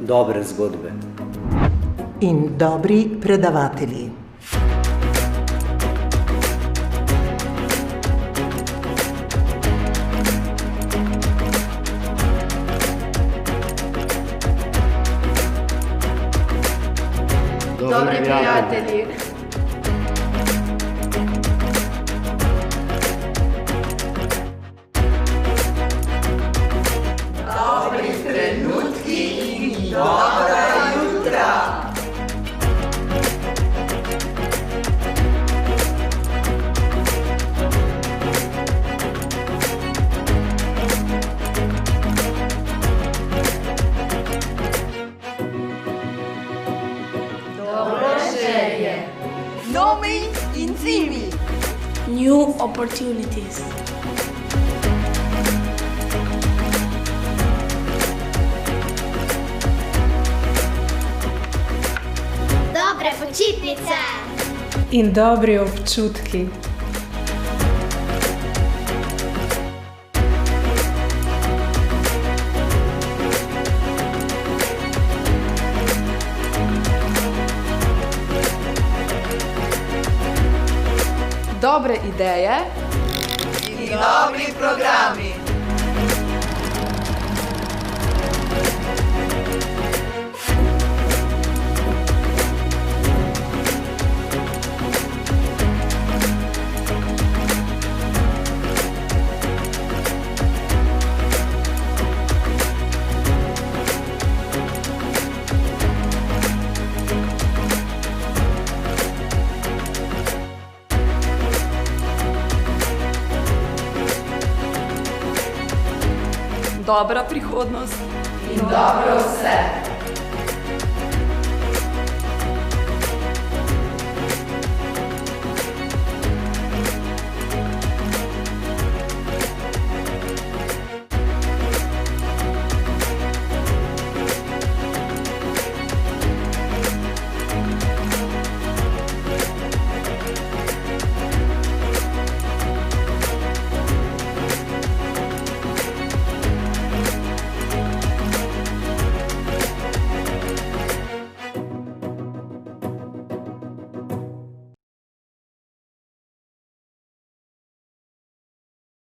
dobre zgodbe. In dobri predavatelji. Dobri prijatelji. Dobri trenutki in dobra jutra. Novi izzivi. New opportunities. Dobre počitnice. In dobri občutki. Dobre ideje in dobri programi. Dobra prihodnost in dobro